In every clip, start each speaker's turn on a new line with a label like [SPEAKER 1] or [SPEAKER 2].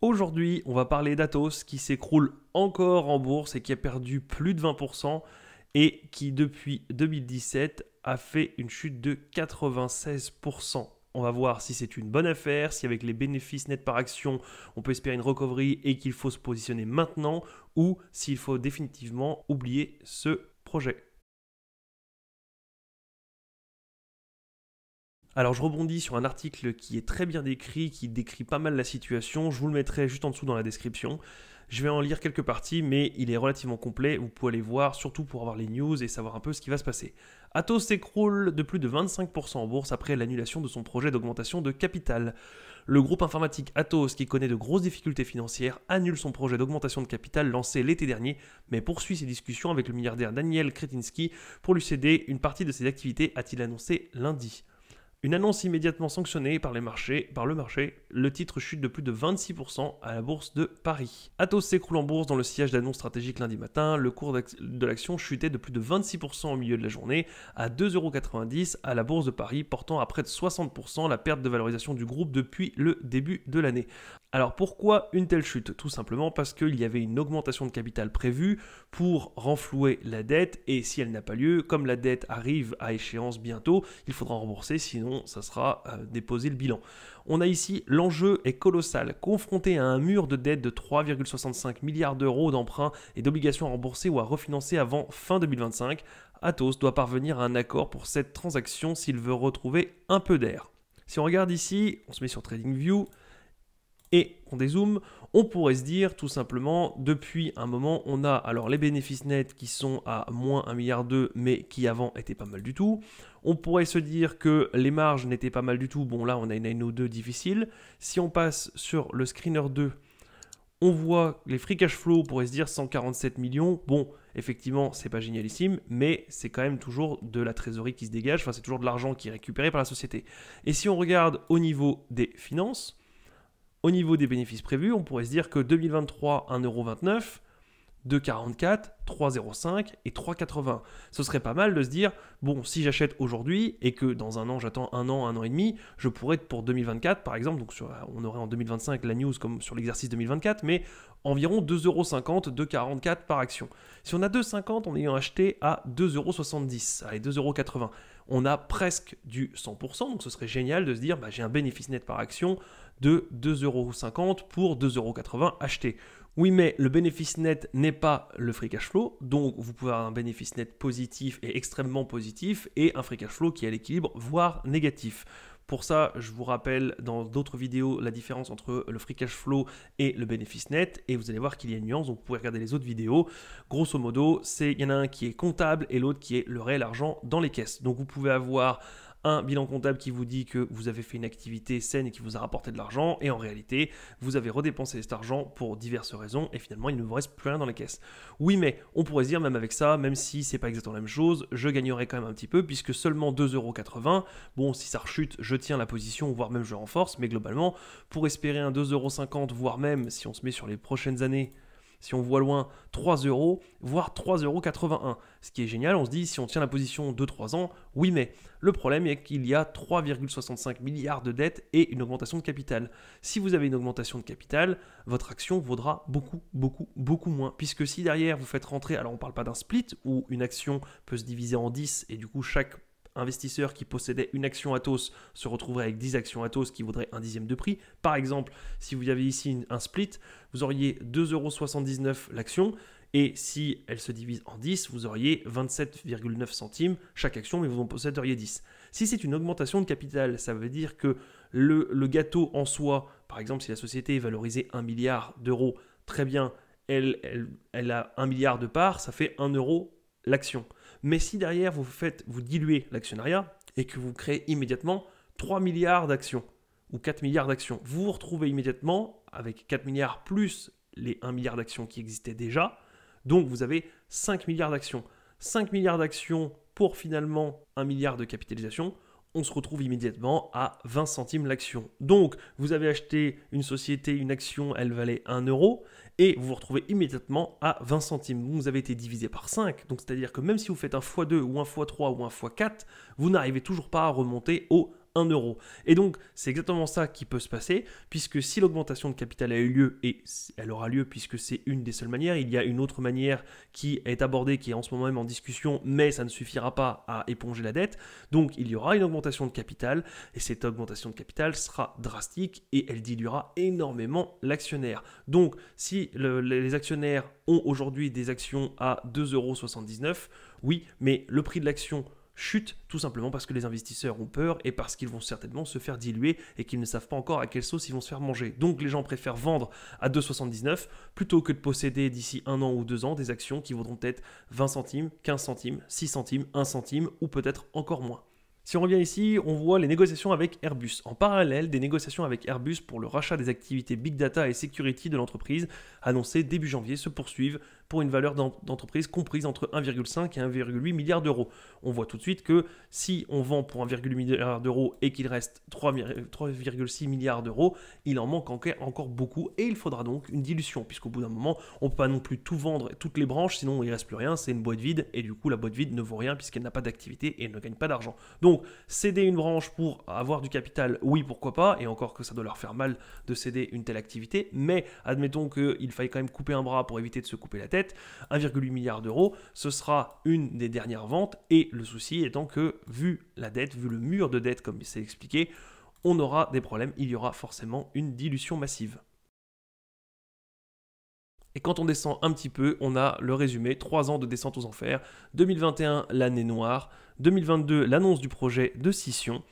[SPEAKER 1] Aujourd'hui, on va parler d'Atos qui s'écroule encore en bourse et qui a perdu plus de 20% et qui depuis 2017 a fait une chute de 96%. On va voir si c'est une bonne affaire, si avec les bénéfices nets par action, on peut espérer une recovery et qu'il faut se positionner maintenant ou s'il faut définitivement oublier ce projet. Alors je rebondis sur un article qui est très bien décrit, qui décrit pas mal la situation, je vous le mettrai juste en dessous dans la description. Je vais en lire quelques parties, mais il est relativement complet, vous pouvez aller voir, surtout pour avoir les news et savoir un peu ce qui va se passer. Atos s'écroule de plus de 25% en bourse après l'annulation de son projet d'augmentation de capital. Le groupe informatique Atos, qui connaît de grosses difficultés financières, annule son projet d'augmentation de capital lancé l'été dernier, mais poursuit ses discussions avec le milliardaire Daniel Kretinsky pour lui céder une partie de ses activités, a-t-il annoncé lundi. Une annonce immédiatement sanctionnée par le marché, le titre chute de plus de 26% à la bourse de Paris. Atos s'écroule en bourse dans le sillage d'annonces stratégiques lundi matin. Le cours de l'action chutait de plus de 26% au milieu de la journée à 2,90 € à la bourse de Paris, portant à près de 60% la perte de valorisation du groupe depuis le début de l'année. Alors pourquoi une telle chute? Tout simplement parce qu'il y avait une augmentation de capital prévue pour renflouer la dette et si elle n'a pas lieu, comme la dette arrive à échéance bientôt, il faudra rembourser, sinon ça sera déposer le bilan. On a ici l'enjeu est colossal, confronté à un mur de dette de 3,65 milliards d'euros d'emprunts et d'obligations à rembourser ou à refinancer avant fin 2025, Atos doit parvenir à un accord pour cette transaction s'il veut retrouver un peu d'air. Si on regarde ici, on se met sur TradingView, et on dézoome, on pourrait se dire tout simplement, depuis un moment, on a alors les bénéfices nets qui sont à moins 1,2 milliard mais qui avant étaient pas mal du tout. On pourrait se dire que les marges n'étaient pas mal du tout. Bon là, on a une NO2 difficile. Si on passe sur le screener 2, on voit les free cash flow, on pourrait se dire 147 millions. Bon, effectivement, c'est pas génialissime, mais c'est quand même toujours de la trésorerie qui se dégage. Enfin, c'est toujours de l'argent qui est récupéré par la société. Et si on regarde au niveau des finances, au niveau des bénéfices prévus, on pourrait se dire que 2023, 1,29 €, 2,44, 3,05 et 3,80. Ce serait pas mal de se dire, bon, si j'achète aujourd'hui et que dans un an, j'attends un an et demi, je pourrais pour 2024, par exemple, donc on aurait en 2025 la news comme sur l'exercice 2024, mais environ 2,50 €, 2,44 par action. Si on a 2,50 en ayant acheté à 2,70 €, allez, 2,80 €, on a presque du 100%, donc ce serait génial de se dire, j'ai un bénéfice net par action de 2,50 € pour 2,80 € acheté. Oui, mais le bénéfice net n'est pas le free cash flow, donc vous pouvez avoir un bénéfice net positif et extrêmement positif et un free cash flow qui est à l'équilibre, voire négatif. Pour ça, je vous rappelle dans d'autres vidéos la différence entre le free cash flow et le bénéfice net et vous allez voir qu'il y a une nuance, donc vous pouvez regarder les autres vidéos. Grosso modo, il y en a un qui est comptable et l'autre qui est le réel argent dans les caisses. Donc vous pouvez avoir un bilan comptable qui vous dit que vous avez fait une activité saine et qui vous a rapporté de l'argent et en réalité, vous avez redépensé cet argent pour diverses raisons et finalement, il ne vous reste plus rien dans les caisses. Oui, mais on pourrait se dire même avec ça, même si c'est pas exactement la même chose, je gagnerais quand même un petit peu puisque seulement 2,80 €, bon, si ça rechute, je tiens la position, voire même je renforce, mais globalement, pour espérer un 2,50 €, voire même si on se met sur les prochaines années, si on voit loin, 3 €, voire 3,81 €. Ce qui est génial, on se dit, si on tient la position 2-3 ans, oui mais. Le problème est qu'il y a 3,65 milliards de dettes et une augmentation de capital. Si vous avez une augmentation de capital, votre action vaudra beaucoup moins. Puisque si derrière vous faites rentrer, alors on ne parle pas d'un split, où une action peut se diviser en 10 et du coup chaque investisseur qui possédait une action Atos se retrouverait avec 10 actions Atos qui vaudraient un dixième de prix. Par exemple, si vous avez ici un split, vous auriez 2,79 € l'action et si elle se divise en 10, vous auriez 27,9 centimes chaque action, mais vous en posséderiez 10. Si c'est une augmentation de capital, ça veut dire que le gâteau en soi, par exemple si la société est valorisée 1 milliard d'euros, très bien, elle a 1 milliard de parts, ça fait 1 € l'action. Mais si derrière vous diluez l'actionnariat et que vous créez immédiatement 3 milliards d'actions ou 4 milliards d'actions, vous vous retrouvez immédiatement avec 4 milliards plus les 1 milliard d'actions qui existaient déjà, donc vous avez 5 milliards d'actions. 5 milliards d'actions pour finalement 1 milliard de capitalisation, on se retrouve immédiatement à 20 centimes l'action. Donc, vous avez acheté une société, une action, elle valait 1 € et vous vous retrouvez immédiatement à 20 centimes. Vous avez été divisé par 5, donc c'est-à-dire que même si vous faites un x2 ou un x3 ou un x4, vous n'arrivez toujours pas à remonter au 1 euro. Et donc, c'est exactement ça qui peut se passer, puisque si l'augmentation de capital a eu lieu, et elle aura lieu puisque c'est une des seules manières, il y a une autre manière qui est abordée, qui est en ce moment même en discussion, mais ça ne suffira pas à éponger la dette. Donc, il y aura une augmentation de capital, et cette augmentation de capital sera drastique, et elle diluera énormément l'actionnaire. Donc, si les actionnaires ont aujourd'hui des actions à 2,79 €, oui, mais le prix de l'action chute tout simplement parce que les investisseurs ont peur et parce qu'ils vont certainement se faire diluer et qu'ils ne savent pas encore à quelle sauce ils vont se faire manger. Donc les gens préfèrent vendre à 2,79 plutôt que de posséder d'ici 1 an ou 2 ans des actions qui vaudront peut-être 20 centimes, 15 centimes, 6 centimes, 1 centime ou peut-être encore moins. Si on revient ici, on voit les négociations avec Airbus. En parallèle, des négociations avec Airbus pour le rachat des activités Big Data et Security de l'entreprise, annoncées début janvier, se poursuivent pour une valeur d'entreprise comprise entre 1,5 et 1,8 milliard d'euros. On voit tout de suite que si on vend pour 1,8 milliard d'euros et qu'il reste 3,6 milliards d'euros, il en manque encore beaucoup et il faudra donc une dilution, puisqu'au bout d'un moment, on ne peut pas non plus tout vendre, toutes les branches, sinon il ne reste plus rien, c'est une boîte vide et du coup la boîte vide ne vaut rien puisqu'elle n'a pas d'activité et elle ne gagne pas d'argent. Donc céder une branche pour avoir du capital, oui pourquoi pas, et encore que ça doit leur faire mal de céder une telle activité, mais admettons qu'il faille quand même couper un bras pour éviter de se couper la tête, 1,8 milliard d'euros, ce sera une des dernières ventes et le souci étant que vu la dette, vu le mur de dette comme c'est expliqué, on aura des problèmes, il y aura forcément une dilution massive. Et quand on descend un petit peu, on a le résumé, 3 ans de descente aux enfers, 2021 l'année noire, 2022 l'annonce du projet de scission,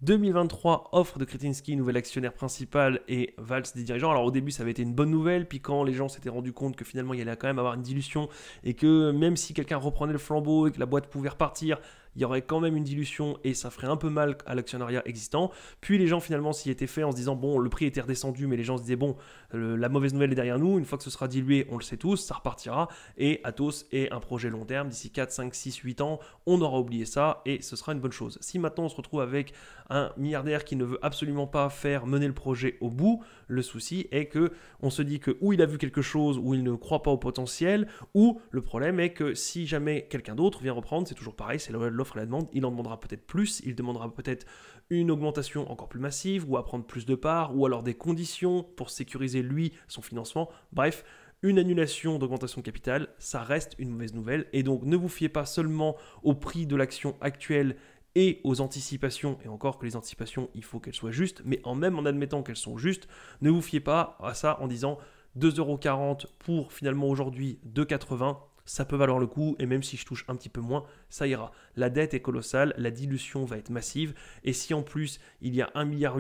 [SPEAKER 1] 2023, offre de Kretinsky, nouvel actionnaire principal et valse des dirigeants. Alors au début, ça avait été une bonne nouvelle, puis quand les gens s'étaient rendus compte que finalement il allait quand même avoir une dilution et que même si quelqu'un reprenait le flambeau et que la boîte pouvait repartir, il y aurait quand même une dilution et ça ferait un peu mal à l'actionnariat existant. Puis les gens finalement s'y étaient fait en se disant bon, le prix était redescendu, mais les gens se disaient bon, la mauvaise nouvelle est derrière nous, une fois que ce sera dilué, on le sait tous, ça repartira. Et Atos est un projet long terme, d'ici 4, 5, 6, 8 ans, on aura oublié ça et ce sera une bonne chose. Si maintenant on se retrouve avec un milliardaire qui ne veut absolument pas faire mener le projet au bout, le souci est que on se dit que ou il a vu quelque chose, ou il ne croit pas au potentiel, ou le problème est que si jamais quelqu'un d'autre vient reprendre, c'est toujours pareil, c'est l'offre et la demande, il en demandera peut-être plus, il demandera peut-être une augmentation encore plus massive, ou à prendre plus de parts, ou alors des conditions pour sécuriser lui son financement, bref. Une annulation d'augmentation de capital, ça reste une mauvaise nouvelle, et donc ne vous fiez pas seulement au prix de l'action actuelle et aux anticipations, et encore que les anticipations, il faut qu'elles soient justes, mais même en admettant qu'elles sont justes, ne vous fiez pas à ça en disant 2,40 € pour finalement aujourd'hui 2,80 €, ça peut valoir le coup, et même si je touche un petit peu moins, ça ira. La dette est colossale, la dilution va être massive, et si en plus il y a 1,8 milliard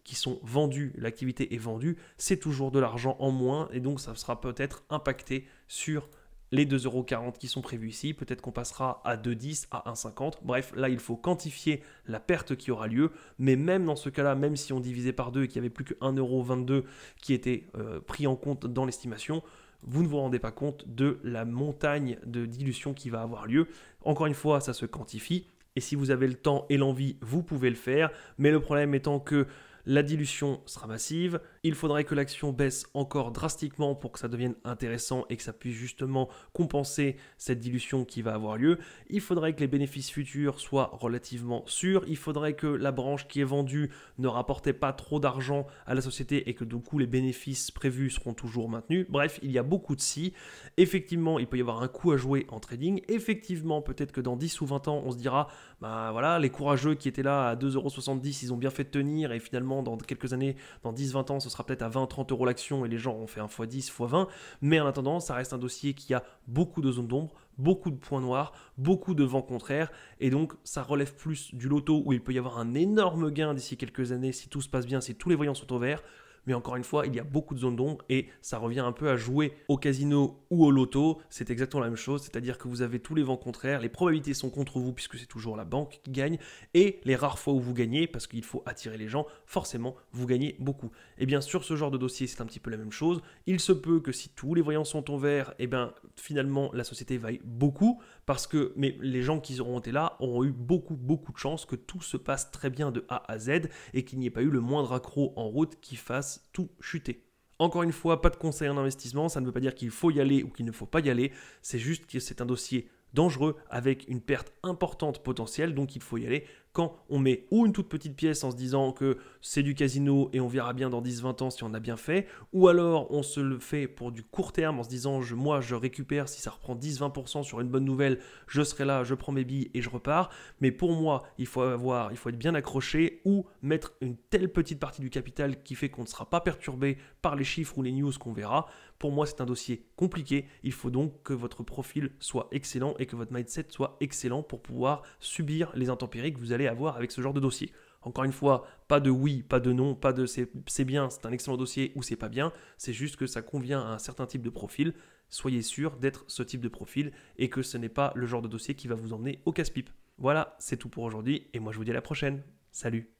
[SPEAKER 1] qui sont vendus, l'activité est vendue, c'est toujours de l'argent en moins, et donc ça sera peut-être impacté sur les 2,40 € qui sont prévus ici, peut-être qu'on passera à 2,10, à 1,50. Bref, là, il faut quantifier la perte qui aura lieu. Mais même dans ce cas-là, même si on divisait par 2 et qu'il n'y avait plus que 1,22 € qui était pris en compte dans l'estimation, vous ne vous rendez pas compte de la montagne de dilution qui va avoir lieu. Encore une fois, ça se quantifie. Et si vous avez le temps et l'envie, vous pouvez le faire. Mais le problème étant que la dilution sera massive, il faudrait que l'action baisse encore drastiquement pour que ça devienne intéressant et que ça puisse justement compenser cette dilution qui va avoir lieu. Il faudrait que les bénéfices futurs soient relativement sûrs, il faudrait que la branche qui est vendue ne rapportait pas trop d'argent à la société et que du coup les bénéfices prévus seront toujours maintenus. Bref, il y a beaucoup de si. Effectivement, il peut y avoir un coup à jouer en trading. Effectivement, peut-être que dans 10 ou 20 ans, on se dira, bah voilà, les courageux qui étaient là à 2,70 €, ils ont bien fait de tenir et finalement dans quelques années, dans 10-20 ans, ce sera peut-être à 20-30 € l'action et les gens ont fait un x10, x20. Mais en attendant, ça reste un dossier qui a beaucoup de zones d'ombre, beaucoup de points noirs, beaucoup de vents contraires. Et donc, ça relève plus du loto où il peut y avoir un énorme gain d'ici quelques années si tout se passe bien, si tous les voyants sont au vert. Mais encore une fois, il y a beaucoup de zones d'ombre et ça revient un peu à jouer au casino ou au loto. C'est exactement la même chose, c'est-à-dire que vous avez tous les vents contraires, les probabilités sont contre vous puisque c'est toujours la banque qui gagne et les rares fois où vous gagnez, parce qu'il faut attirer les gens, forcément, vous gagnez beaucoup. Et bien sur ce genre de dossier, c'est un petit peu la même chose. Il se peut que si tous les voyants sont au vert, et bien finalement la société vaille beaucoup parce que les gens qui auront été là auront eu beaucoup de chance que tout se passe très bien de A à Z et qu'il n'y ait pas eu le moindre accroc en route qui fasse tout chuter. Encore une fois, pas de conseil en investissement, ça ne veut pas dire qu'il faut y aller ou qu'il ne faut pas y aller, c'est juste que c'est un dossier dangereux avec une perte importante potentielle, donc il faut y aller quand on met ou une toute petite pièce en se disant que c'est du casino et on verra bien dans 10-20 ans si on a bien fait, ou alors on se le fait pour du court terme en se disant moi je récupère, si ça reprend 10-20% sur une bonne nouvelle, je serai là, je prends mes billes et je repars. Mais pour moi, il faut être bien accroché ou mettre une telle petite partie du capital qui fait qu'on ne sera pas perturbé par les chiffres ou les news qu'on verra. Pour moi, c'est un dossier compliqué. Il faut donc que votre profil soit excellent et que votre mindset soit excellent pour pouvoir subir les intempéries que vous allez avoir avec ce genre de dossier. Encore une fois, pas de oui, pas de non, pas de c'est bien, c'est un excellent dossier ou c'est pas bien. C'est juste que ça convient à un certain type de profil. Soyez sûr d'être ce type de profil et que ce n'est pas le genre de dossier qui va vous emmener au casse-pipe. Voilà, c'est tout pour aujourd'hui et moi je vous dis à la prochaine. Salut!